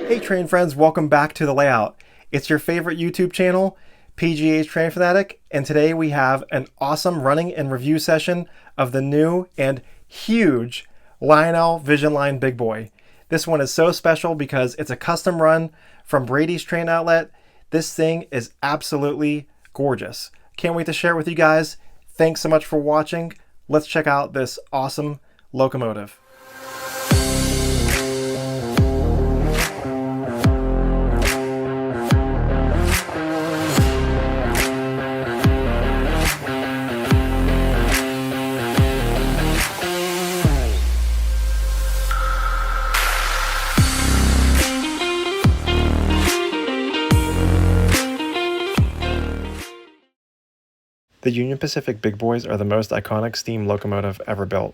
Hey train friends, welcome back to The Layout. It's your favorite YouTube channel, PghTrainFanatic, and today we have an awesome running and review session of the new and huge Lionel Vision Line Big Boy. This one is so special because it's a custom run from Brady's train outlet. This thing is absolutely gorgeous. Can't wait to share it with you guys. Thanks so much for watching. Let's check out this awesome locomotive. The Union Pacific Big Boys are the most iconic steam locomotive ever built.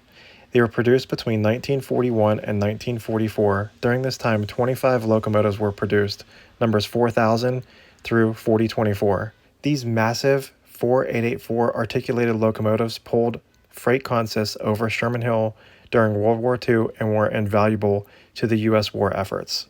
They were produced between 1941 and 1944. During this time, 25 locomotives were produced, numbers 4000 through 4024. These massive 4884 articulated locomotives pulled freight consists over Sherman Hill during World War II and were invaluable to the U.S. war efforts.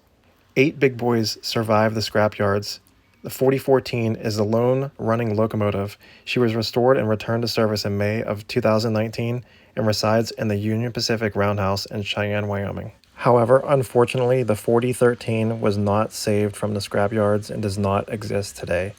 8 Big Boys survived the scrapyards. The 4014 is the lone running locomotive. She was restored and returned to service in May of 2019 and resides in the Union Pacific Roundhouse in Cheyenne, Wyoming. However, unfortunately, the 4013 was not saved from the scrapyards and does not exist today.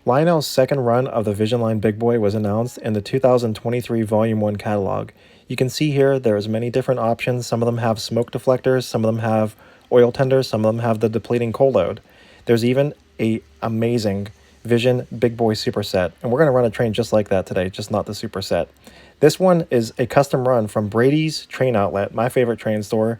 Lionel's second run of the Vision Line Big Boy was announced in the 2023 Volume 1 catalog. You can see here there's many different options. Some of them have smoke deflectors, some of them have oil tenders, some of them have the depleting coal load. There's even an amazing Vision Big Boy superset, and we're going to run a train just like that today, just not the superset. This one is a custom run from Brady's train outlet, my favorite train store.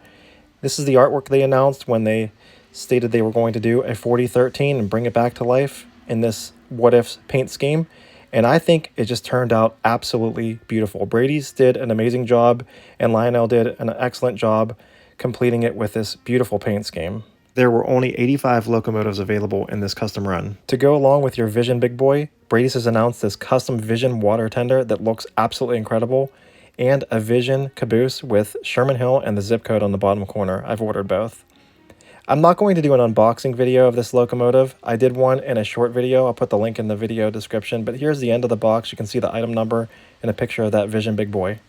This is the artwork they announced when they stated they were going to do a 4013 and bring it back to life in this what-if paint scheme, and I think it just turned out absolutely beautiful. Brady's did an amazing job, and Lionel did an excellent job completing it with this beautiful paint scheme. There were only 85 locomotives available in this custom run. To go along with your Vision Big Boy, Brady's has announced this custom Vision water tender that looks absolutely incredible, and a Vision caboose with Sherman Hill and the zip code on the bottom corner. I've ordered both. I'm not going to do an unboxing video of this locomotive. I did one in a short video. I'll put the link in the video description, but here's the end of the box. You can see the item number and a picture of that Vision Big Boy.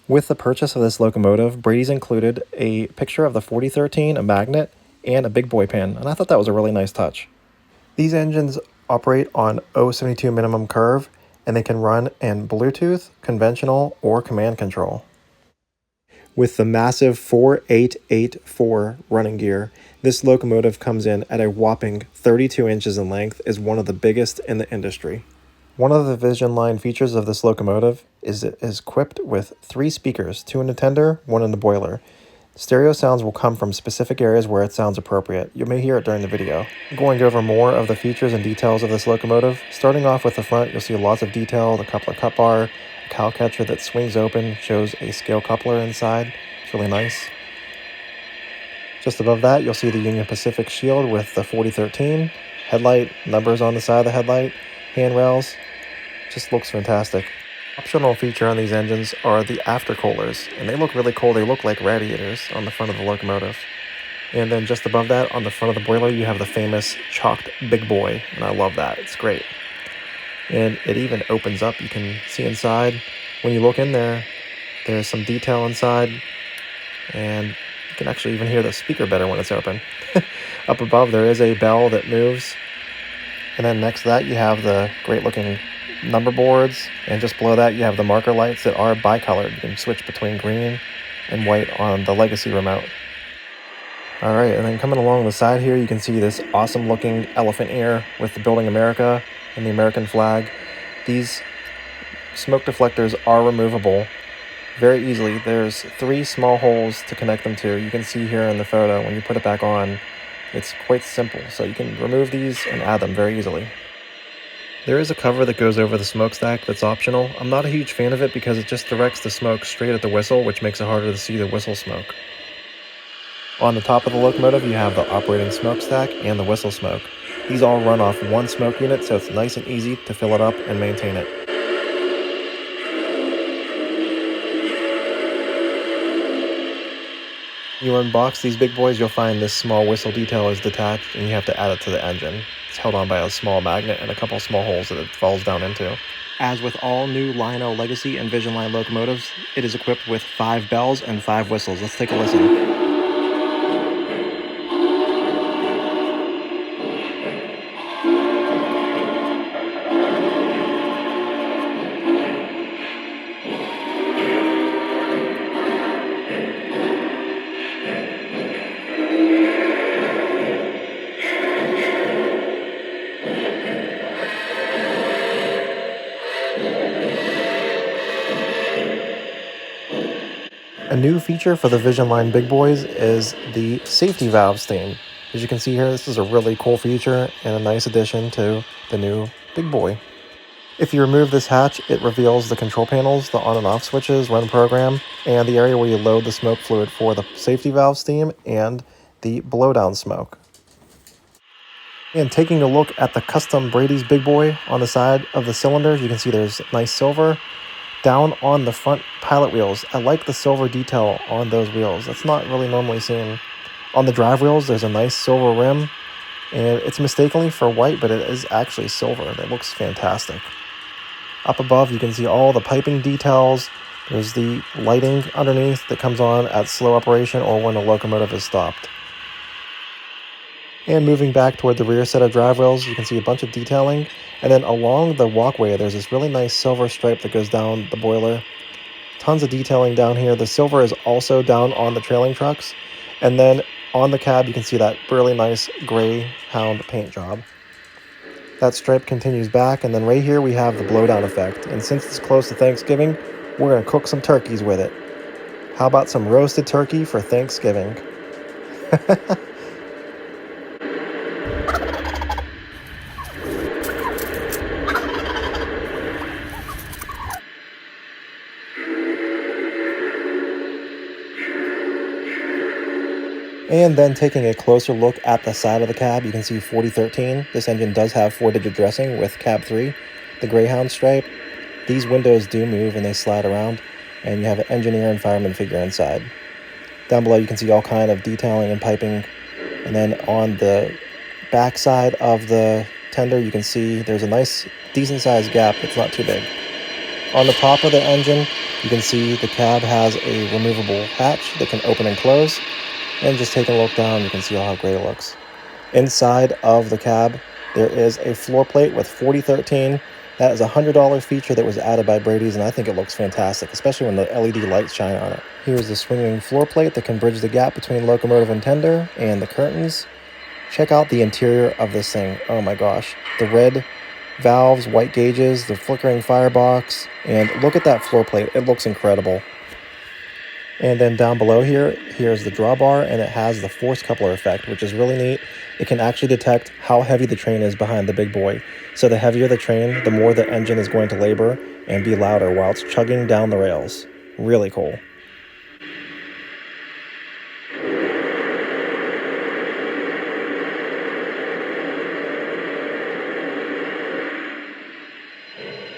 With the purchase of this locomotive, Brady's included a picture of the 4013, a magnet, and a Big Boy pin, and I thought that was a really nice touch. These engines operate on 072 minimum curve, and they can run in Bluetooth, conventional, or command control. With the massive 4884 running gear, this locomotive comes in at a whopping 32 inches in length, is one of the biggest in the industry. One of the Vision Line features of this locomotive is it is equipped with 3 speakers, 2 in the tender, 1 in the boiler. Stereo sounds will come from specific areas where it sounds appropriate. You may hear it during the video. Going over more of the features and details of this locomotive, starting off with the front, you'll see lots of detail, the coupler cut bar, a cow catcher that swings open, shows a scale coupler inside. It's really nice. Just above that, you'll see the Union Pacific shield with the 4013, headlight, numbers on the side of the headlight, handrails. Just looks fantastic. Optional feature on these engines are the aftercoolers, and they look really cool. They look like radiators on the front of the locomotive. And then just above that, on the front of the boiler, you have the famous chalked Big Boy, and I love that. It's great. And it even opens up. You can see inside. When you look in there, there's some detail inside, and you can actually even hear the speaker better when it's open. Up above, there is a bell that moves. And then next to that, you have the great-looking number boards, and just below that, you have the marker lights that are bicolored. You can switch between green and white on the Legacy remote. Alright, and then coming along the side here, you can see this awesome-looking elephant ear with the Building America and the American flag. These smoke deflectors are removable very easily. There's 3 small holes to connect them to. You can see here in the photo, when you put it back on, it's quite simple, so you can remove these and add them very easily. There is a cover that goes over the smokestack that's optional. I'm not a huge fan of it because it just directs the smoke straight at the whistle, which makes it harder to see the whistle smoke. On the top of the locomotive, you have the operating smokestack and the whistle smoke. These all run off one smoke unit, so it's nice and easy to fill it up and maintain it. You unbox these big boys, you'll find this small whistle detail is detached and you have to add it to the engine. It's held on by a small magnet and a couple small holes that it falls down into. As with all new Lionel Legacy and Vision Line locomotives, it is equipped with 5 bells and 5 whistles. Let's take a listen. A new feature for the Vision Line Big Boys is the safety valves theme. As you can see here, this is a really cool feature and a nice addition to the new Big Boy. If you remove this hatch, it reveals the control panels, the on and off switches, run program, and the area where you load the smoke fluid for the safety valve steam and the blowdown smoke. And taking a look at the custom Brady's Big Boy on the side of the cylinders, you can see there's nice silver. Down on the front pilot wheels, I like the silver detail on those wheels. That's not really normally seen. On the drive wheels, there's a nice silver rim, and it's mistakenly for white, but it is actually silver. That looks fantastic. Up above, you can see all the piping details. There's the lighting underneath that comes on at slow operation or when the locomotive is stopped. And moving back toward the rear set of drive rails, you can see a bunch of detailing. And then along the walkway, there's this really nice silver stripe that goes down the boiler. Tons of detailing down here. The silver is also down on the trailing trucks. And then on the cab, you can see that really nice gray hound paint job. That stripe continues back, and then right here we have the blowdown effect. And since it's close to Thanksgiving, we're going to cook some turkeys with it. How about some roasted turkey for Thanksgiving? And then taking a closer look at the side of the cab, you can see 4013. This engine does have 4-digit dressing with cab 3, the Greyhound stripe. These windows do move and they slide around, and you have an engineer and fireman figure inside. Down below you can see all kind of detailing and piping, and then on the back side of the tender you can see there's a nice decent sized gap. It's not too big. On the top of the engine you can see the cab has a removable hatch that can open and close. And just taking a look down, you can see how great it looks. Inside of the cab, there is a floor plate with 4013. That is a $100 feature that was added by Bradys, and I think it looks fantastic, especially when the LED lights shine on it. Here's the swinging floor plate that can bridge the gap between locomotive and tender, and the curtains. Check out the interior of this thing. Oh my gosh. The red valves, white gauges, the flickering firebox, and look at that floor plate. It looks incredible. And then down below here's the drawbar, and it has the force coupler effect, which is really neat. It can actually detect how heavy the train is behind the big boy. So the heavier the train, the more the engine is going to labor and be louder while it's chugging down the rails. Really cool.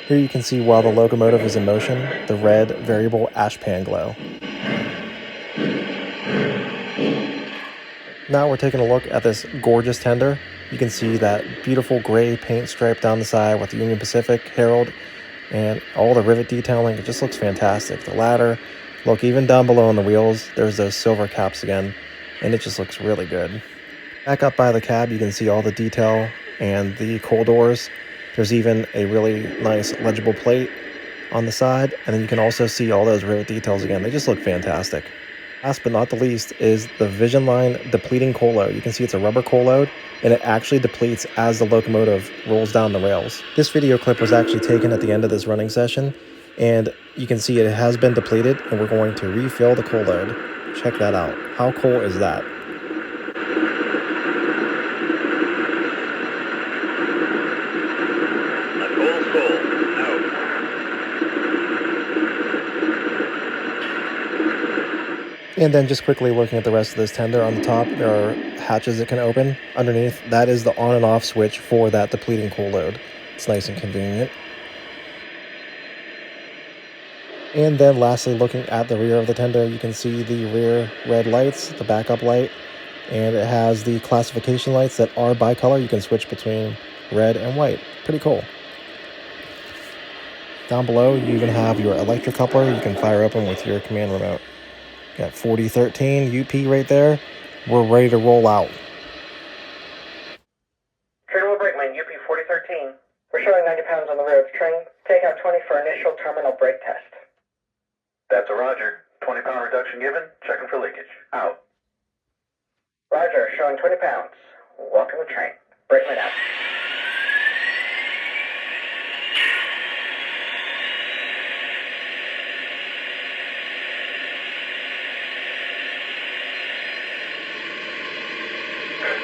Here you can see while the locomotive is in motion, the red variable ash pan glow. Now we're taking a look at this gorgeous tender. You can see that beautiful gray paint stripe down the side with the Union Pacific Herald and all the rivet detailing. It just looks fantastic. The ladder, look, even down below on the wheels, there's those silver caps again, and it just looks really good. Back up by the cab, you can see all the detail and the coal doors. There's even a really nice legible plate on the side, and then you can also see all those rivet details again. They just look fantastic. Last but not the least is the Vision Line depleting coal load. You can see it's a rubber coal load, and it actually depletes as the locomotive rolls down the rails. This video clip was actually taken at the end of this running session, and you can see it has been depleted, and we're going to refill the coal load. Check that out. How cool is that? And then just quickly looking at the rest of this tender, on the top there are hatches that can open. Underneath, that is the on and off switch for that depleting coal load. It's nice and convenient. And then lastly, looking at the rear of the tender, you can see the rear red lights, the backup light, and it has the classification lights that are bicolor. You can switch between red and white. Pretty cool. Down below, you even have your electric coupler you can fire open with your command remote. Got 4013 UP right there. We're ready to roll out. Trainable brakeman, UP 4013. We're showing 90 pounds on the road. Train, take out 20 for initial terminal brake test. That's a roger. 20-pound reduction given. Checking for leakage. Out. Roger, showing 20 pounds. Welcome to train. Brakeman out.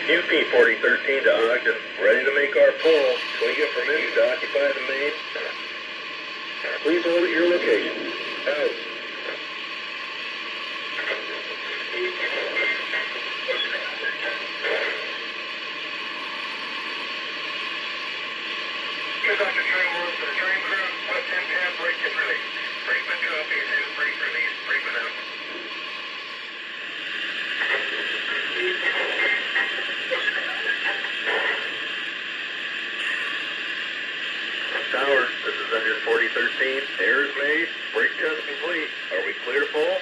UP 4013 to Ogden. Ready to make our pull. Can we get permission to occupy the main? Please hold at your location. Out. Good on the train work for the train crew. West end pad brake is released. Brakeman copy is in brake release. Brakeman out. Tower, this is engine 4013. Air is made. Brake test complete. Are we clear to pull?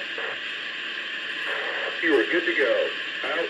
You are good to go. Out.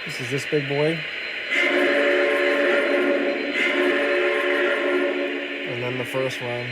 This is this big boy. And then the first run.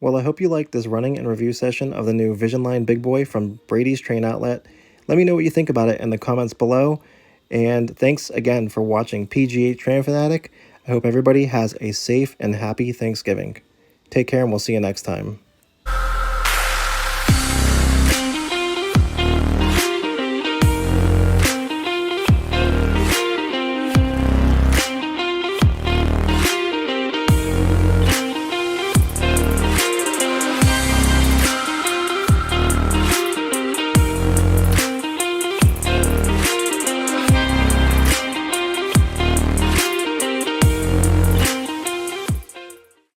Well, I hope you liked this running and review session of the new Vision Line Big Boy from Brady's Train Outlet. Let me know what you think about it in the comments below. And thanks again for watching PghTrainFanatic. I hope everybody has a safe and happy Thanksgiving. Take care and we'll see you next time.